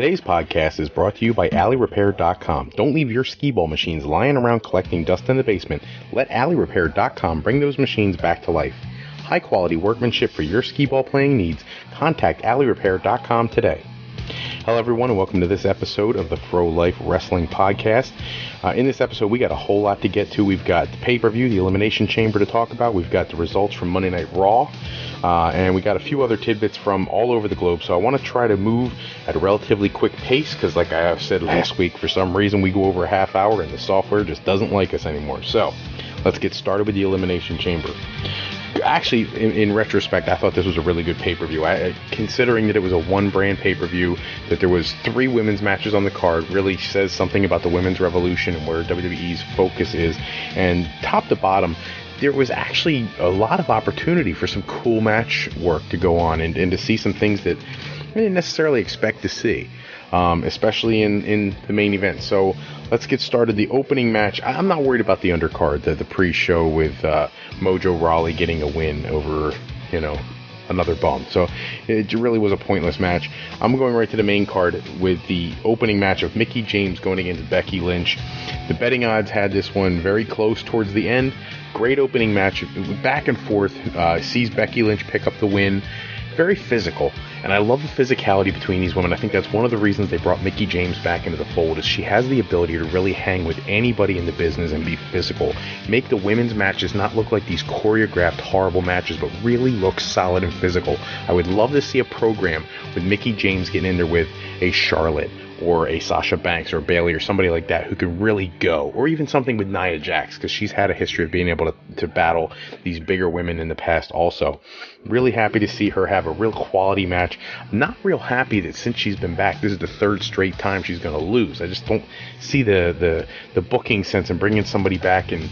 Today's podcast is brought to you by AlleyRepair.com. Don't leave your skee-ball machines lying around collecting dust in the basement. Let AlleyRepair.com bring those machines back to life. High-quality workmanship for your skee-ball playing needs. Contact AlleyRepair.com today. Hello, everyone, and welcome to this episode of the Fro Life Wrestling Podcast. In this episode, we got a whole lot to get to. We've got the pay-per-view, the Elimination Chamber to talk about. We've got the results from Monday Night Raw. And we got a few other tidbits from all over the globe. So I want to try to move at a relatively quick pace because, like I said last week, for some reason we go over a half hour and the software just doesn't like us anymore. So let's get started with the Elimination Chamber. Actually, in retrospect, I thought this was a really good pay-per-view. Considering that it was a one-brand pay-per-view, that there was 3 women's matches on the card, really says something about the women's revolution and where WWE's focus is. And top to bottom, there was actually a lot of opportunity for some cool match work to go on and to see some things that I didn't necessarily expect to see, especially in the main event. So let's get started. The opening match, I'm not worried about the undercard, the pre-show with Mojo Rawley getting a win over, another bum. So it really was a pointless match. I'm going right to the main card with the opening match of Mickie James going against Becky Lynch. The betting odds had this one very close towards the end. Great opening match, back and forth, sees Becky Lynch pick up the win. Very physical, and I love the physicality between these women. I think that's one of the reasons they brought Mickie James back into the fold, is she has the ability to really hang with anybody in the business and be physical. Make the women's matches not look like these choreographed, horrible matches, but really look solid and physical. I would love to see a program with Mickie James getting in there with a Charlotte, or a Sasha Banks or Bayley or somebody like that who could really go, or even something with Nia Jax, because she's had a history of being able to battle these bigger women in the past also. Really happy to see her have a real quality match. Not real happy that since she's been back, this is the 3rd straight time she's going to lose. I just don't see the booking sense in bringing somebody back and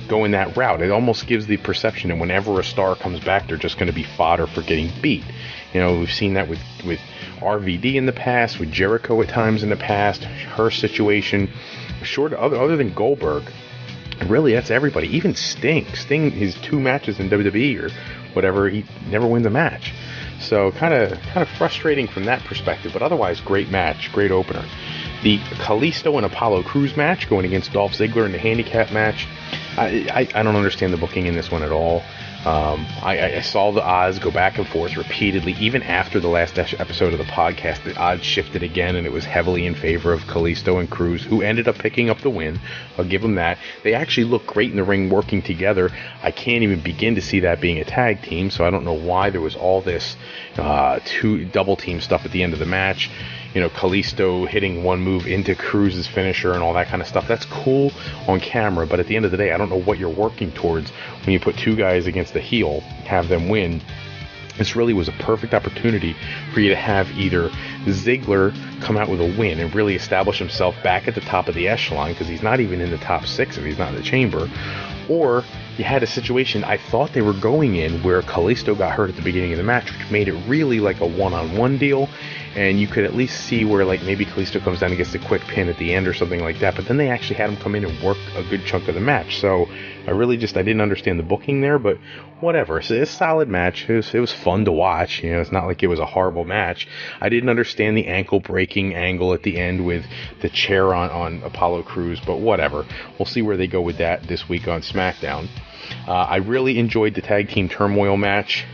going that route. It almost gives the perception that whenever a star comes back, they're just going to be fodder for getting beat. We've seen that with RVD in the past, with Jericho at times in the past, her situation. Other than Goldberg, really that's everybody. Even Sting, his 2 matches in WWE or whatever, he never wins a match. So kind of frustrating from that perspective, but otherwise great match, great opener. The Kalisto and Apollo Crews match going against Dolph Ziggler in the handicap match. I don't understand the booking in this one at all. I saw the odds go back and forth repeatedly. Even after the last episode of the podcast, the odds shifted again, and it was heavily in favor of Kalisto and Crews, who ended up picking up the win. I'll give them that. They actually look great in the ring working together. I can't even begin to see that being a tag team, so I don't know why there was all this double team stuff at the end of the match. Kalisto hitting one move into Cruz's finisher and all that kind of stuff. That's cool on camera, but at the end of the day, I don't know what you're working towards when you put 2 guys against the heel, have them win. This really was a perfect opportunity for you to have either Ziggler come out with a win and really establish himself back at the top of the echelon, because he's not even in the top 6 if he's not in the chamber, or you had a situation I thought they were going in where Kalisto got hurt at the beginning of the match, which made it really like a one-on-one deal, and you could at least see where maybe Kalisto comes down and gets a quick pin at the end or something like that, but then they actually had him come in and work a good chunk of the match. So I didn't understand the booking there, but whatever. So it's a solid match. It was fun to watch. It's not like it was a horrible match. I didn't understand the ankle breaking angle at the end with the chair on Apollo Crews, but whatever. We'll see where they go with that this week on SmackDown. I really enjoyed the tag team turmoil match.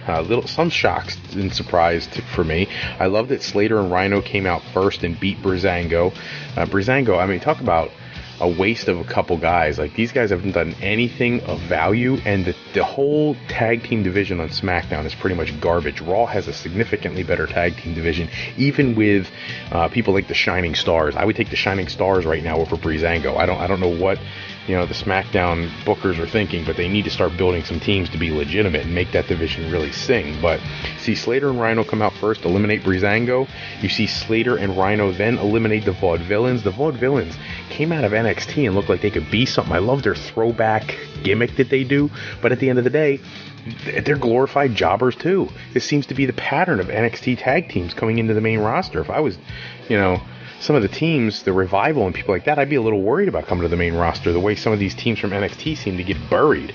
Some shocks and surprise for me. I love that Slater and Rhino came out first and beat Breezango. Breezango, talk about a waste of a couple guys. These guys haven't done anything of value, and the whole tag team division on SmackDown is pretty much garbage. Raw has a significantly better tag team division, even with people like the Shining Stars. I would take the Shining Stars right now over Breezango. I don't know what the SmackDown bookers are thinking, but they need to start building some teams to be legitimate and make that division really sing. But see Slater and Rhino come out first, eliminate Breezango. You see Slater and Rhino then eliminate the Vaudevillains. The Vaudevillains came out of NXT and looked like they could be something. I love their throwback gimmick that they do, but at the end of the day, they're glorified jobbers too. This seems to be the pattern of NXT tag teams coming into the main roster. If I was, some of the teams, the Revival and people like that, I'd be a little worried about coming to the main roster, the way some of these teams from NXT seem to get buried,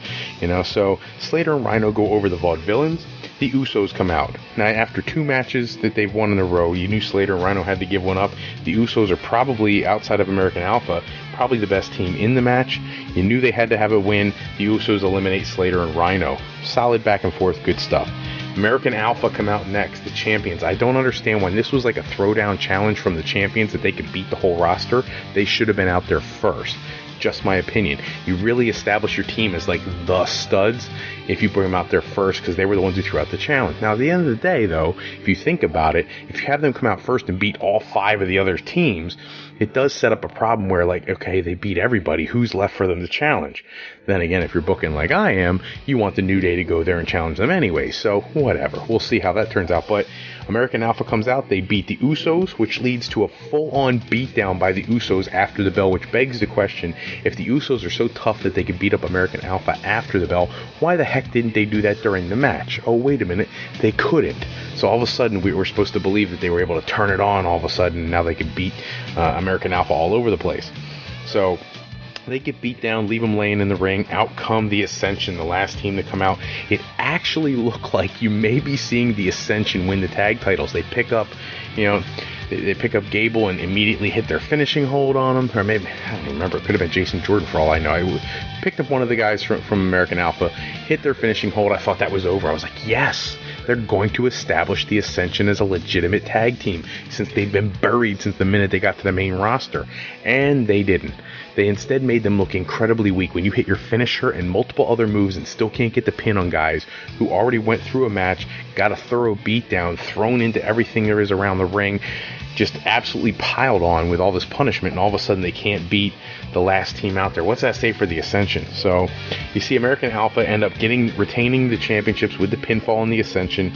so Slater and Rhino go over the Vaudevillains. The Usos come out. Now, after 2 matches that they've won in a row, you knew Slater and Rhino had to give one up. The Usos are probably, outside of American Alpha, probably the best team in the match. You knew they had to have a win. The Usos eliminate Slater and Rhino. Solid back and forth, good stuff. American Alpha come out next, the champions. I don't understand when this was like a throwdown challenge from the champions that they could beat the whole roster. They should have been out there first. Just my opinion. You really establish your team as like the studs if you bring them out there first, because they were the ones who threw out the challenge. Now, at the end of the day, though, if you think about it, if you have them come out first and beat all 5 of the other teams, it does set up a problem where, like, okay, they beat everybody. Who's left for them to challenge? Then again, if you're booking like I am, you want the New Day to go there and challenge them anyway. So, whatever. We'll see how that turns out. But American Alpha comes out. They beat the Usos, which leads to a full-on beatdown by the Usos after the bell, which begs the question, if the Usos are so tough that they could beat up American Alpha after the bell, why the heck didn't they do that during the match? Oh, wait a minute. They couldn't. So all of a sudden, we were supposed to believe that they were able to turn it on all of a sudden, and now they could beat American Alpha all over the place. So they get beat down, leave them laying in the ring. Out come the Ascension, the last team to come out. It actually looked like you may be seeing the Ascension win the tag titles. They pick up, they pick up Gable and immediately hit their finishing hold on him. Or maybe, I don't remember, it could have been Jason Jordan for all I know. I picked up one of the guys from American Alpha, hit their finishing hold. I thought that was over. I was like, yes, they're going to establish the Ascension as a legitimate tag team, since they've been buried since the minute they got to the main roster. And they didn't. They instead made them look incredibly weak. When you hit your finisher and multiple other moves and still can't get the pin on guys who already went through a match, got a thorough beatdown, thrown into everything there is around the ring, just absolutely piled on with all this punishment, and all of a sudden they can't beat the last team out there. What's that say for the Ascension? So you see American Alpha end up retaining the championships with the pinfall in the Ascension.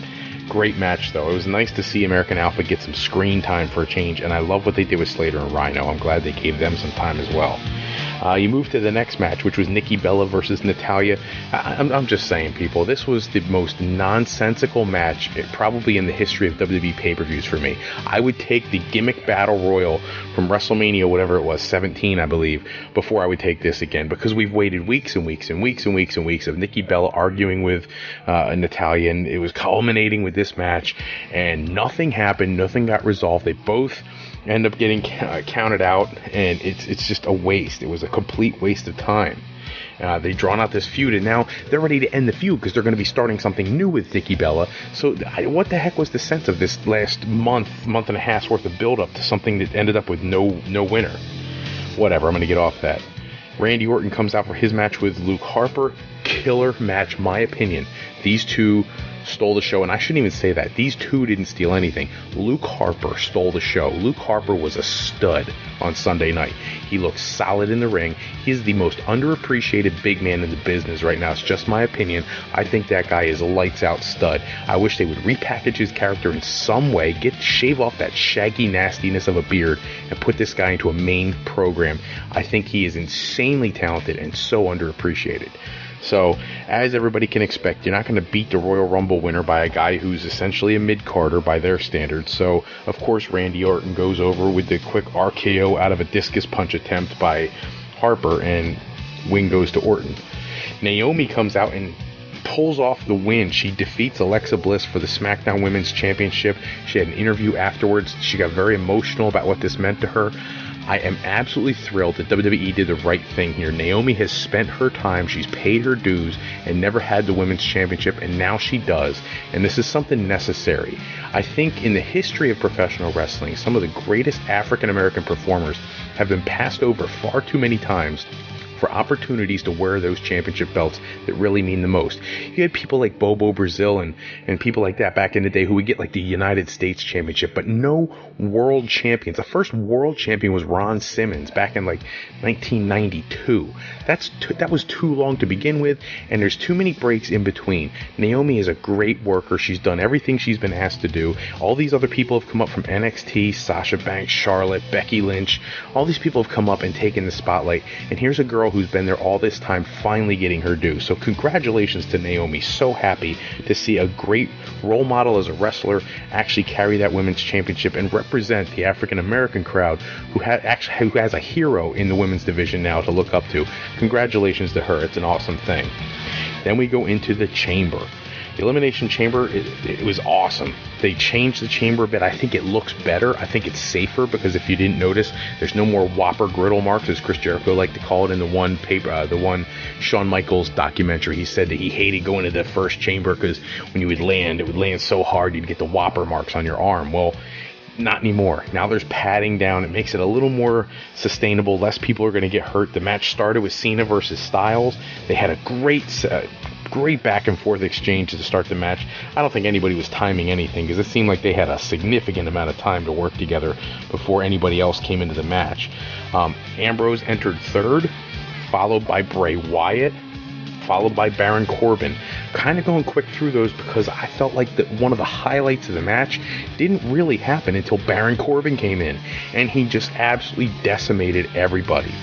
Great match, though. It was nice to see American Alpha get some screen time for a change, and I love what they did with Slater and Rhino. I'm glad they gave them some time as well. You move to the next match, which was Nikki Bella versus Natalya. I'm just saying, people, this was the most nonsensical match probably in the history of WWE pay-per-views for me. I would take the gimmick battle royal from WrestleMania, whatever it was, 17, I believe, before I would take this again, because we've waited weeks and weeks and weeks and weeks and weeks of Nikki Bella arguing with Natalya, and it was culminating with this match, and nothing happened, nothing got resolved. They both end up getting counted out, and it's just a waste. It was a complete waste of time. They've drawn out this feud, and now they're ready to end the feud because they're going to be starting something new with Nikki Bella. So what the heck was the sense of this last month and a half's worth of build-up to something that ended up with no winner? Whatever, I'm going to get off that. Randy Orton comes out for his match with Luke Harper. Killer match, my opinion. These two stole the show, and I shouldn't even say that. These two didn't steal anything. Luke Harper stole the show. Luke Harper was a stud on Sunday night. He looked solid in the ring. He's the most underappreciated big man in the business right now. It's just my opinion. I think that guy is a lights out stud. I wish they would repackage his character in some way, shave off that shaggy nastiness of a beard, and put this guy into a main program. I think he is insanely talented and so underappreciated. So, as everybody can expect, you're not going to beat the Royal Rumble winner by a guy who's essentially a mid-carder by their standards. So, of course, Randy Orton goes over with the quick RKO out of a discus punch attempt by Harper, and win goes to Orton. Naomi comes out and pulls off the win. She defeats Alexa Bliss for the SmackDown Women's Championship. She had an interview afterwards. She got very emotional about what this meant to her. I am absolutely thrilled that WWE did the right thing here. Naomi has spent her time, she's paid her dues, and never had the Women's Championship, and now she does. And this is something necessary. I think in the history of professional wrestling, some of the greatest African American performers have been passed over far too many times for opportunities to wear those championship belts that really mean the most. You had people like Bobo Brazil and people like that back in the day who would get like the United States Championship, but no world champions. The first world champion was Ron Simmons back in like 1992. That was too long to begin with, and there's too many breaks in between. Naomi is a great worker. She's done everything she's been asked to do. All these other people have come up from NXT, Sasha Banks, Charlotte, Becky Lynch. All these people have come up and taken the spotlight, and here's a girl girl who's been there all this time finally getting her due. So congratulations to Naomi. So happy to see a great role model as a wrestler actually carry that women's championship and represent the African American crowd who has a hero in the women's division now to look up to. Congratulations to her. It's an awesome thing. Then we go into the chamber. The Elimination Chamber, it was awesome. They changed the chamber a bit. I think it looks better. I think it's safer because if you didn't notice, there's no more Whopper griddle marks, as Chris Jericho liked to call it in the one Shawn Michaels documentary. He said that he hated going to the first chamber because when you would land, it would land so hard you'd get the Whopper marks on your arm. Well, not anymore. Now there's padding down. It makes it a little more sustainable. Less people are going to get hurt. The match started with Cena versus Styles. They had a great back and forth exchange to start the match. I don't think anybody was timing anything because it seemed like they had a significant amount of time to work together before anybody else came into the match. Ambrose entered third, followed by Bray Wyatt, followed by Baron Corbin. Kind of going quick through those because I felt like that one of the highlights of the match didn't really happen until Baron Corbin came in, and he just absolutely decimated everybody.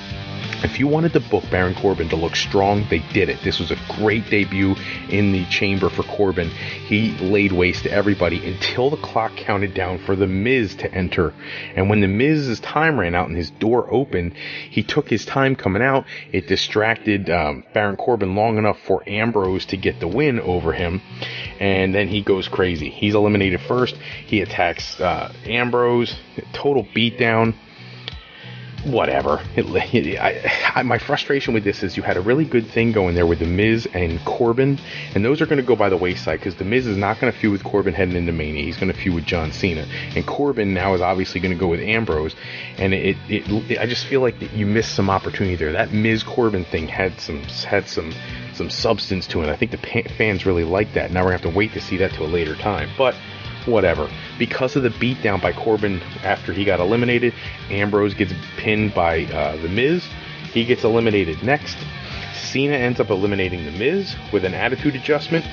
If you wanted to book Baron Corbin to look strong, they did it. This was a great debut in the chamber for Corbin. He laid waste to everybody until the clock counted down for The Miz to enter. And when The Miz's time ran out and his door opened, he took his time coming out. It distracted Baron Corbin long enough for Ambrose to get the win over him. And then he goes crazy. He's eliminated first. He attacks Ambrose. Total beatdown. Whatever. My frustration with this is you had a really good thing going there with The Miz and Corbin, and those are going to go by the wayside because The Miz is not going to feud with Corbin heading into Mania. He's going to feud with John Cena, and Corbin now is obviously going to go with Ambrose, and I just feel like you missed some opportunity there. That Miz Corbin thing had some substance to it. I think the fans really like that. Now we're going to have to wait to see that to a later time, but whatever. Because of the beatdown by Corbin after he got eliminated, Ambrose gets pinned by The Miz. He gets eliminated next. Cena ends up eliminating The Miz with an attitude adjustment.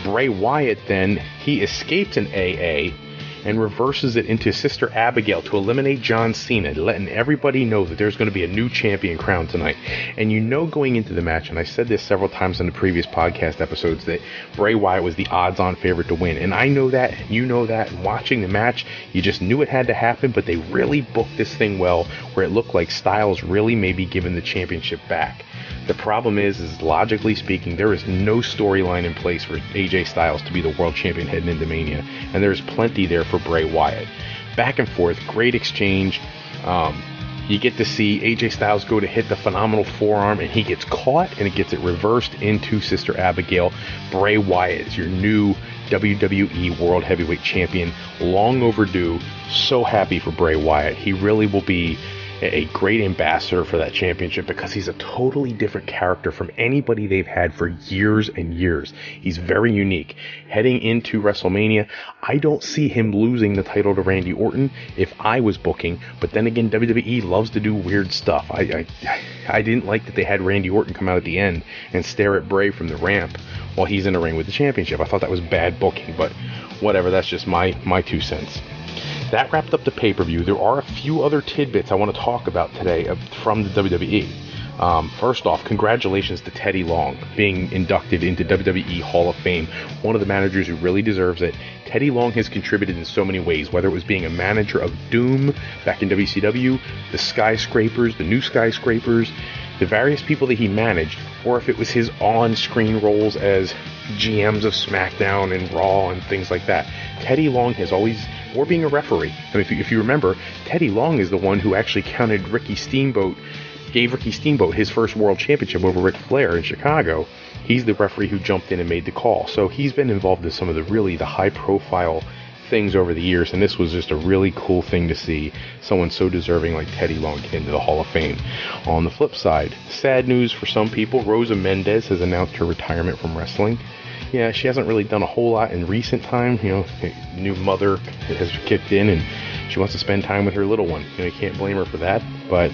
Bray Wyatt then, he escapes an AA and reverses it into Sister Abigail to eliminate John Cena, letting everybody know that there's going to be a new champion crowned tonight. And you know going into the match, and I said this several times in the previous podcast episodes, that Bray Wyatt was the odds-on favorite to win. And I know that, and you know that, and watching the match, you just knew it had to happen, but they really booked this thing well, where it looked like Styles really may be giving the championship back. The problem is logically speaking, there is no storyline in place for AJ Styles to be the world champion heading into Mania, and there's plenty there for Bray Wyatt. Back and forth, great exchange. You get to see AJ Styles go to hit the phenomenal forearm, and he gets caught, and it gets it reversed into Sister Abigail. Bray Wyatt is your new WWE World Heavyweight Champion. Long overdue. So happy for Bray Wyatt. He really will be a great ambassador for that championship because he's a totally different character from anybody they've had for years and years. He's very unique. Heading into WrestleMania, I don't see him losing the title to Randy Orton if I was booking, but then again, WWE loves to do weird stuff. I didn't like that they had Randy Orton come out at the end and stare at Bray from the ramp while he's in the ring with the championship. I thought that was bad booking, but whatever, that's just my 2 cents. That wrapped up the pay-per-view. There are a few other tidbits I want to talk about today from the WWE. First off, congratulations to Teddy Long being inducted into WWE Hall of Fame. One of the managers who really deserves it. Teddy Long has contributed in so many ways, whether it was being a manager of Doom back in WCW, the Skyscrapers, the new Skyscrapers, the various people that he managed, or if it was his on-screen roles as GMs of SmackDown and Raw and things like that. Teddy Long has always, or being a referee. I mean, if you remember, Teddy Long is the one who actually gave Ricky Steamboat his first world championship over Ric Flair in Chicago. He's the referee who jumped in and made the call. So he's been involved in some of the high-profile things over the years, and this was just a really cool thing to see someone so deserving like Teddy Long get into the Hall of Fame. On the flip side, sad news for some people, Rosa Mendez has announced her retirement from wrestling. Yeah, she hasn't really done a whole lot in recent time. New mother has kicked in, and she wants to spend time with her little one. You can't blame her for that, but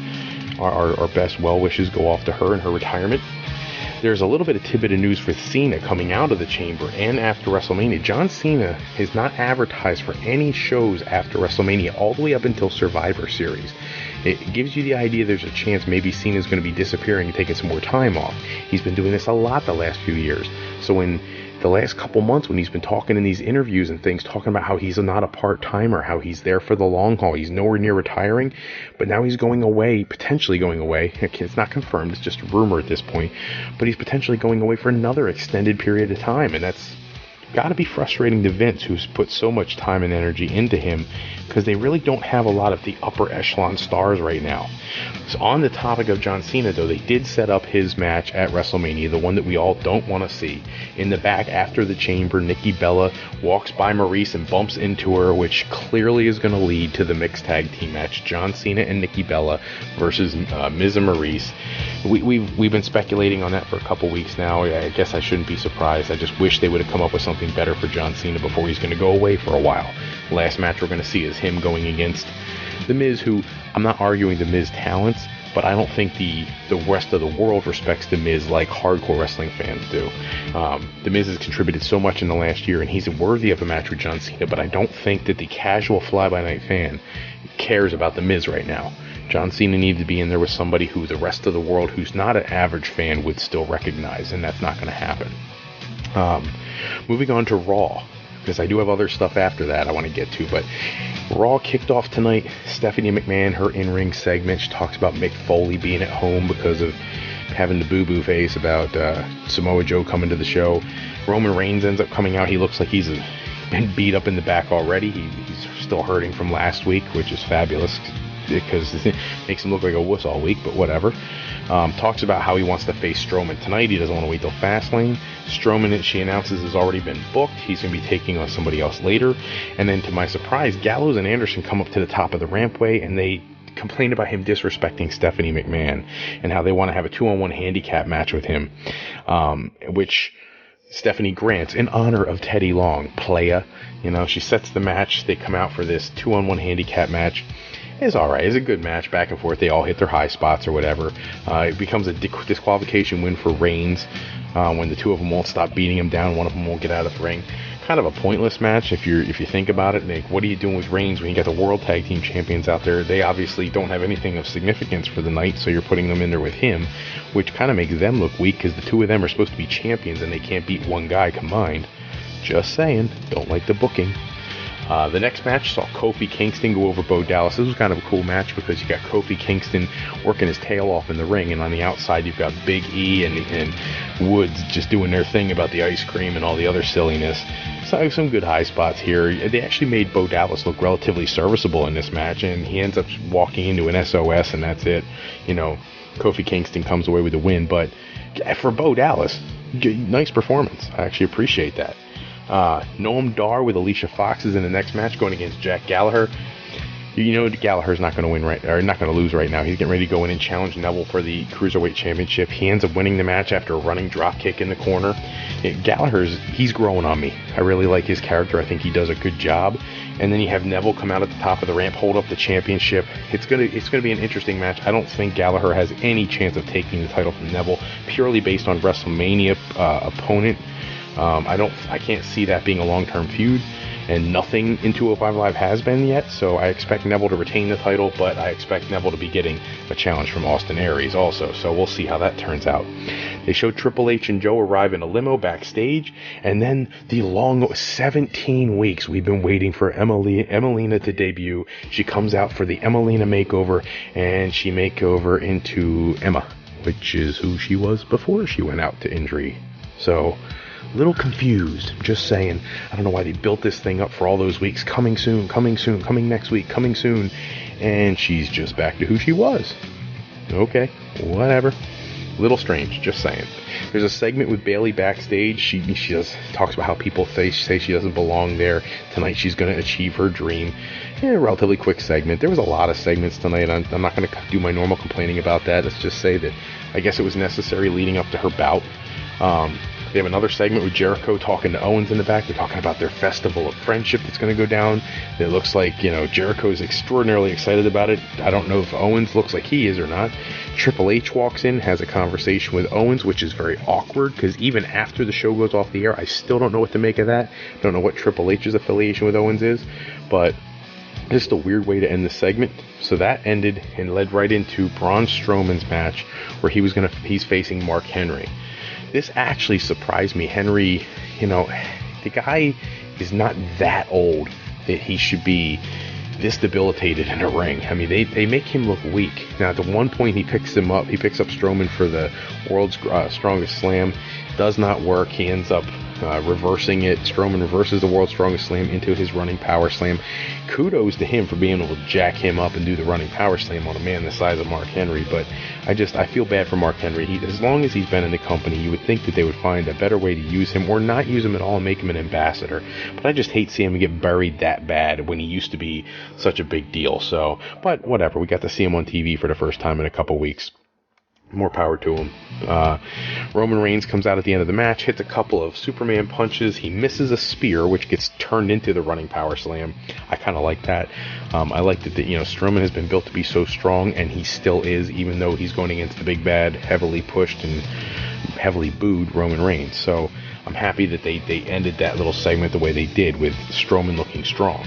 our best well wishes go off to her in her retirement. there's a little bit of tidbit of news for Cena coming out of the Chamber and after WrestleMania. John Cena has not advertised for any shows after WrestleMania all the way up until Survivor Series. It gives you the idea there's a chance maybe Cena's going to be disappearing and taking some more time off. He's been doing this a lot the last few years. So in the last couple months when he's been talking in these interviews and things, talking about how he's not a part-timer, how he's there for the long haul, he's nowhere near retiring, but now he's going away, potentially going away. It's not confirmed, it's just a rumor at this point, but he's potentially going away for another extended period of time, and that's got to be frustrating to Vince, who's put so much time and energy into him, because they really don't have a lot of the upper echelon stars right now. So on the topic of John Cena, though, they did set up his match at WrestleMania, the one that we all don't want to see. In the back after the Chamber, Nikki Bella walks by Maurice and bumps into her, which clearly is going to lead to the mixed tag team match, John Cena and Nikki Bella versus Miz and Maurice. We've been speculating on that for a couple weeks now. I guess I shouldn't be surprised. I just wish they would have come up with something better for John Cena before he's going to go away for a while. Last match we're going to see is him going against The Miz, who, I'm not arguing The Miz talents, but I don't think the rest of the world respects The Miz like hardcore wrestling fans do. The Miz has contributed so much in the last year, and he's worthy of a match with John Cena, but I don't think that the casual fly-by-night fan cares about The Miz right now. John Cena needs to be in there with somebody who the rest of the world who's not an average fan would still recognize, and that's not going to happen. Moving on to Raw, because I do have other stuff after that I want to get to, but Raw kicked off tonight. Stephanie McMahon, her in-ring segment, she talks about Mick Foley being at home because of having the boo-boo face about Samoa Joe coming to the show. Roman Reigns ends up coming out. He looks like he's been beat up in the back already. He's still hurting from last week, which is fabulous because it makes him look like a wuss all week, but whatever. Talks about how he wants to face Strowman tonight. He doesn't want to wait till Fastlane. Strowman, she announces, has already been booked. He's going to be taking on somebody else later. And then to my surprise, Gallows and Anderson come up to the top of the rampway and they complain about him disrespecting Stephanie McMahon and how they want to have a 2-on-1 handicap match with him, which Stephanie grants in honor of Teddy Long, playa. You know, she sets the match. They come out for this 2-on-1 handicap match. It's alright. It's a good match, back and forth. They all hit their high spots or whatever. It becomes a disqualification win for Reigns when the two of them won't stop beating him down. One of them won't get out of the ring. Kind of a pointless match if you think about it. Like, what are you doing with Reigns when you got the World Tag Team Champions out there? They obviously don't have anything of significance for the night, so you're putting them in there with him, which kind of makes them look weak because the two of them are supposed to be champions and they can't beat one guy combined. Just saying. Don't like the booking. The next match saw Kofi Kingston go over Bo Dallas. This was kind of a cool match because you got Kofi Kingston working his tail off in the ring, and on the outside you've got Big E and Woods just doing their thing about the ice cream and all the other silliness. So some good high spots here. They actually made Bo Dallas look relatively serviceable in this match, and he ends up walking into an SOS, and that's it. You know, Kofi Kingston comes away with the win, but for Bo Dallas, nice performance. I actually appreciate that. Noam Dar with Alicia Fox is in the next match going against Jack Gallagher. You know Gallagher's not going to lose right now. He's getting ready to go in and challenge Neville for the Cruiserweight Championship. He ends up winning the match after a running drop kick in the corner. He's growing on me. I really like his character. I think he does a good job. And then you have Neville come out at the top of the ramp, hold up the championship. It's gonna be an interesting match. I don't think Gallagher has any chance of taking the title from Neville, purely based on WrestleMania opponent. I can't see that being a long-term feud, and nothing in 205 Live has been yet, so I expect Neville to retain the title, but I expect Neville to be getting a challenge from Austin Aries also, so we'll see how that turns out. They show Triple H and Joe arrive in a limo backstage, and then the long 17 weeks we've been waiting for Emelina to debut. She comes out for the Emelina makeover, and she makeover into Emma, which is who she was before she went out to injury. So, little confused, just saying. I don't know why they built this thing up for all those weeks. Coming soon, coming next week, coming soon. And she's just back to who she was. Okay, whatever. Little strange, just saying. There's a segment with Bayley backstage. She talks about how people say she doesn't belong there. Tonight she's going to achieve her dream. Relatively quick segment. There was a lot of segments tonight. I'm not going to do my normal complaining about that. Let's just say that I guess it was necessary leading up to her bout. They have another segment with Jericho talking to Owens in the back. They're talking about their festival of friendship that's going to go down. It looks like, Jericho's extraordinarily excited about it. I don't know if Owens looks like he is or not. Triple H walks in, has a conversation with Owens, which is very awkward, because even after the show goes off the air, I still don't know what to make of that. Don't know what Triple H's affiliation with Owens is, but just a weird way to end the segment. So that ended and led right into Braun Strowman's match, where he's facing Mark Henry. This actually surprised me. Henry, the guy is not that old that he should be this debilitated in a ring. I mean, they make him look weak. Now, at the one point he picks up Strowman for the world's strongest slam. Does not work. He ends up reversing it. Strowman reverses the world's strongest slam into his running power slam. Kudos to him for being able to jack him up and do the running power slam on a man the size of Mark Henry. But I feel bad for Mark Henry. As long as he's been in the company, you would think that they would find a better way to use him, or not use him at all and make him an ambassador. But I just hate seeing him get buried that bad when he used to be such a big deal. So, but whatever. We got to see him on TV for the first time in a couple weeks. More power to him. Roman Reigns comes out at the end of the match, hits a couple of Superman punches. He misses a spear, which gets turned into the running power slam. I kind of like that. I like that Strowman has been built to be so strong, and he still is, even though he's going against the big bad, heavily pushed and heavily booed Roman Reigns. So I'm happy that they ended that little segment the way they did, with Strowman looking strong.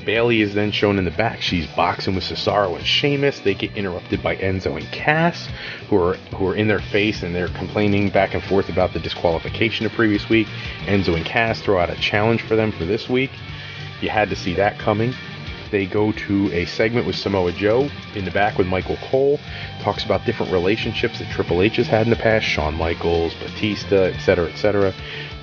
Bayley is then shown in the back. She's boxing with Cesaro and Sheamus. They get interrupted by Enzo and Cass, who are in their face, and they're complaining back and forth about the disqualification of previous week. Enzo and Cass throw out a challenge for them for this week. You had to see that coming. They go to a segment with Samoa Joe in the back with Michael Cole. Talks about different relationships that Triple H has had in the past. Shawn Michaels, Batista, etc., etc.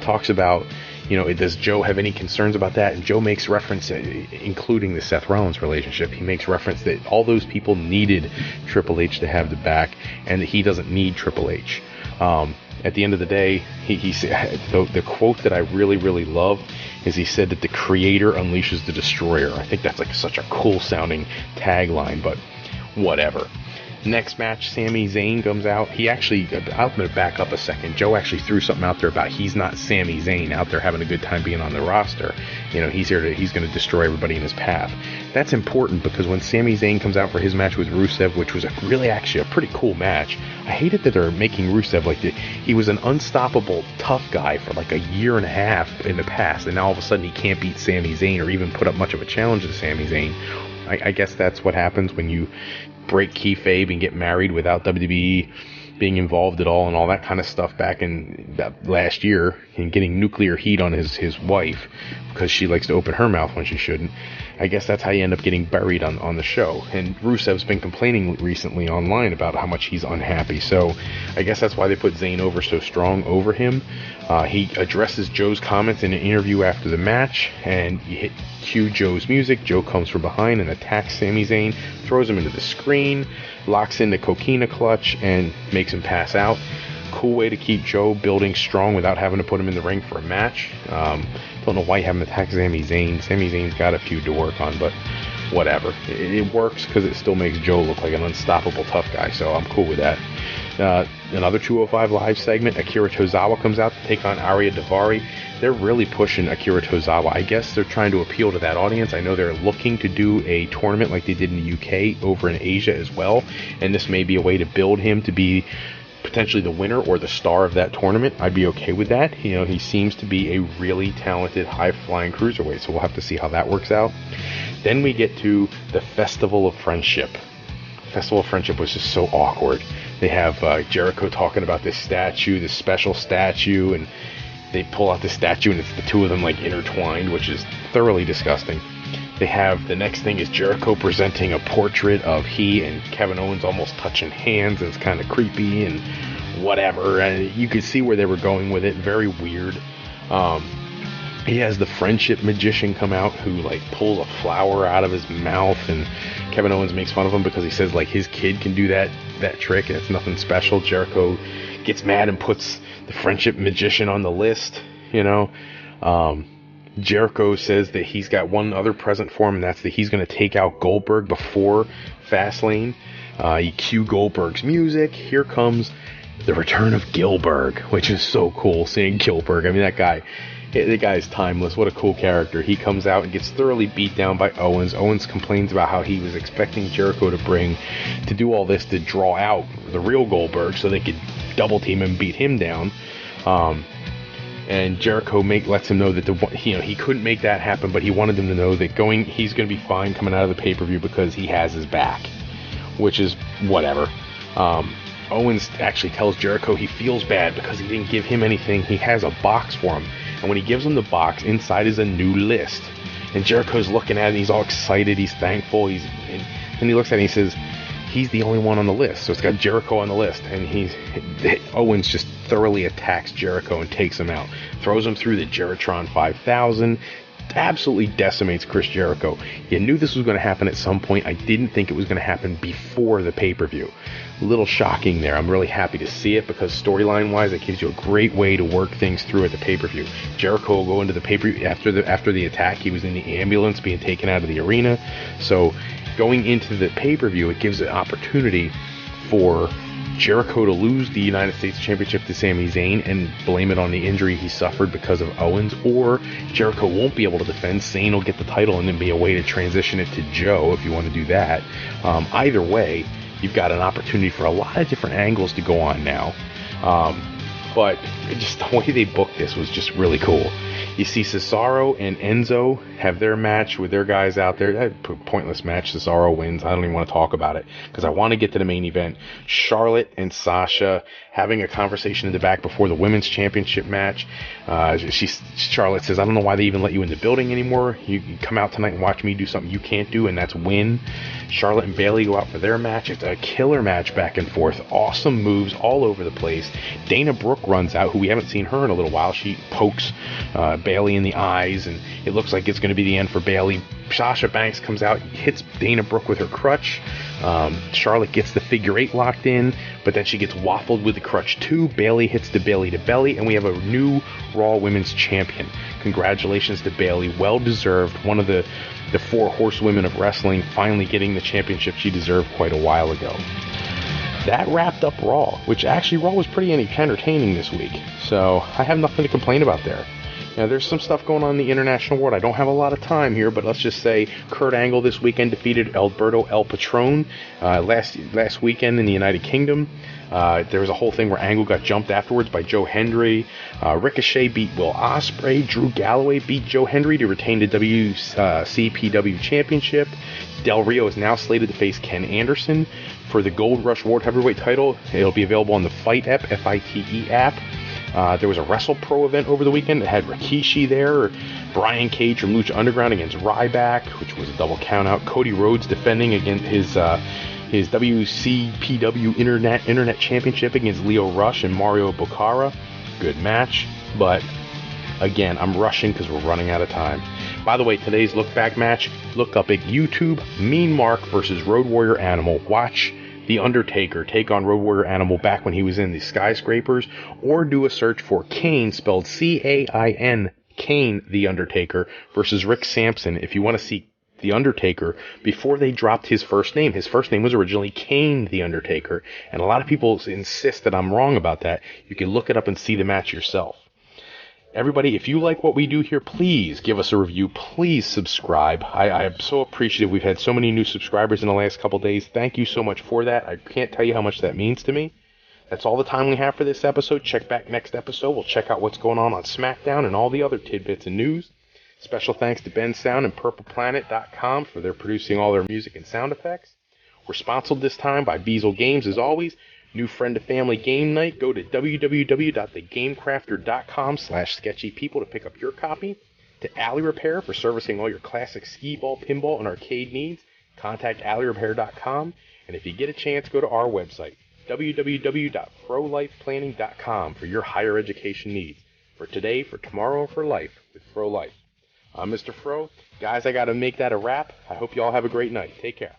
Talks about, does Joe have any concerns about that? And Joe makes reference, including the Seth Rollins relationship, he makes reference that all those people needed Triple H to have the back, and that he doesn't need Triple H. At the end of the day, he said, the quote that I really, really love is, he said that the creator unleashes the destroyer. I think that's like such a cool sounding tagline, but whatever. Next match, Sami Zayn comes out. I'm going to back up a second. Joe actually threw something out there about he's not Sami Zayn out there having a good time being on the roster. He's going to destroy everybody in his path. That's important, because when Sami Zayn comes out for his match with Rusev, which was actually a pretty cool match, I hated that they're making Rusev like he was an unstoppable tough guy for like a year and a half in the past, and now all of a sudden he can't beat Sami Zayn or even put up much of a challenge to Sami Zayn. I guess that's what happens when you break kayfabe and get married without WWE being involved at all, and all that kind of stuff back in that last year, and getting nuclear heat on his wife because she likes to open her mouth when she shouldn't. I guess that's how you end up getting buried on the show. And Rusev's been complaining recently online about how much he's unhappy, so I guess that's why they put Zayn over so strong over him. He addresses Joe's comments in an interview after the match, and you cue Joe's music. Joe comes from behind and attacks Sami Zayn, throws him into the screen, locks in the coquina clutch, and makes him pass out. Cool way to keep Joe building strong without having to put him in the ring for a match. Don't know why you haven't attacked Sami Zayn. Sami Zayn's got a feud to work on, but whatever. It works because it still makes Joe look like an unstoppable tough guy, so I'm cool with that. Another 205 Live segment, Akira Tozawa comes out to take on Arya Daivari. They're really pushing Akira Tozawa. I guess they're trying to appeal to that audience. I know they're looking to do a tournament like they did in the UK over in Asia as well, and this may be a way to build him to be potentially the winner or the star of that tournament. I'd be okay with that. He seems to be a really talented, high-flying cruiserweight, so we'll have to see how that works out. Then we get to the Festival of Friendship. Festival of Friendship was just so awkward. They have Jericho talking about this special statue, and they pull out the statue, and it's the two of them like intertwined, which is thoroughly disgusting. They have, the next thing is Jericho presenting a portrait of he and Kevin Owens almost touching hands, and it's kind of creepy and whatever, and you could see where they were going with it. Very weird. He has the friendship magician come out who like pulls a flower out of his mouth, and Kevin Owens makes fun of him because he says like his kid can do that trick and it's nothing special. Jericho gets mad and puts the friendship magician on the list. Jericho says that he's got one other present for him, and that's that he's going to take out Goldberg before Fastlane. You cue Goldberg's music. Here comes the return of Gilbert, which is so cool seeing Gilbert. I mean, the guy's timeless. What a cool character. He comes out and gets thoroughly beat down by Owens. Owens complains about how he was expecting Jericho to do all this to draw out the real Goldberg so they could double team and beat him down. And Jericho lets him know that he couldn't make that happen, but he wanted him to know that he's going to be fine coming out of the pay-per-view because he has his back, which is whatever. Owens actually tells Jericho he feels bad because he didn't give him anything. He has a box for him, and when he gives him the box, inside is a new list. And Jericho's looking at it, and he's all excited, he's thankful, and he looks at it and he says, he's the only one on the list, so it's got Jericho on the list, and Owens just thoroughly attacks Jericho and takes him out, throws him through the Jeritron 5000, absolutely decimates Chris Jericho. You knew this was going to happen at some point. I didn't think it was going to happen before the pay-per-view. A little shocking there. I'm really happy to see it because storyline-wise, it gives you a great way to work things through at the pay-per-view. Jericho will go into the pay-per-view after the attack. He was in the ambulance being taken out of the arena, so going into the pay-per-view, it gives an opportunity for Jericho to lose the United States Championship to Sami Zayn and blame it on the injury he suffered because of Owens, or Jericho won't be able to defend. Zayn will get the title and then be a way to transition it to Joe if you want to do that. Either way, you've got an opportunity for a lot of different angles to go on now. But just the way they booked this was just really cool. You see Cesaro and Enzo have their match with their guys out there. Pointless match. Cesaro wins. I don't even want to talk about it because I want to get to the main event. Charlotte and Sasha having a conversation in the back before the women's championship match. Charlotte says, I don't know why they even let you in the building anymore. You can come out tonight and watch me do something you can't do, and that's win. Charlotte and Bayley go out for their match. It's a killer match back and forth. Awesome moves all over the place. Dana Brooke runs out, who we haven't seen her in a little while. She pokes Bayley in the eyes, and it looks like it's going to be the end for Bayley. Sasha Banks comes out, hits Dana Brooke with her crutch. Charlotte gets the figure 8 locked in, but then she gets waffled with the crutch too. Bayley hits the belly to belly, and we have a new Raw Women's Champion. Congratulations to Bayley, well deserved. One of the 4 horsewomen of wrestling, finally getting the championship she deserved quite a while ago. That wrapped up Raw, which actually Raw was pretty entertaining this week, so I have nothing to complain about there. Now, there's some stuff going on in the international world. I don't have a lot of time here, but let's just say Kurt Angle this weekend defeated Alberto El Patron last weekend in the United Kingdom. There was a whole thing where Angle got jumped afterwards by Joe Hendry. Ricochet beat Will Ospreay. Drew Galloway beat Joe Hendry to retain the WCPW Championship. Del Rio is now slated to face Ken Anderson for the Gold Rush World Heavyweight title. It'll be available on the FITE app, FITE app. There was a WrestlePro event over the weekend that had Rikishi there, Brian Cage from Lucha Underground against Ryback, which was a double countout. Cody Rhodes defending against his WCPW Internet Championship against Leo Rush and Mario Boccara. Good match, but again, I'm rushing because we're running out of time. By the way, today's look back match, look up at YouTube, Mean Mark versus Road Warrior Animal. Watch The Undertaker take on Road Warrior Animal back when he was in the Skyscrapers, or do a search for Kane, spelled C-A-I-N, Kane the Undertaker, versus Rick Sampson if you want to see The Undertaker before they dropped his first name. His first name was originally Kane the Undertaker, and a lot of people insist that I'm wrong about that. You can look it up and see the match yourself. Everybody, if you like what we do here, please give us a review. Please subscribe. I am so appreciative. We've had so many new subscribers in the last couple days. Thank you so much for that. I can't tell you how much that means to me. That's all the time we have for this episode. Check back next episode. We'll check out what's going on SmackDown and all the other tidbits and news. Special thanks to Ben Sound and PurplePlanet.com for their producing all their music and sound effects. We're sponsored this time by Beazle Games, as always. New friend to family game night. Go to www.thegamecrafter.com/sketchypeople to pick up your copy. To Alley Repair for servicing all your classic skee ball, pinball, and arcade needs. Contact AlleyRepair.com. And if you get a chance, go to our website, www.frolifeplanning.com, for your higher education needs. For today, for tomorrow, and for life with Fro Life. I'm Mr. Fro. Guys, I got to make that a wrap. I hope you all have a great night. Take care.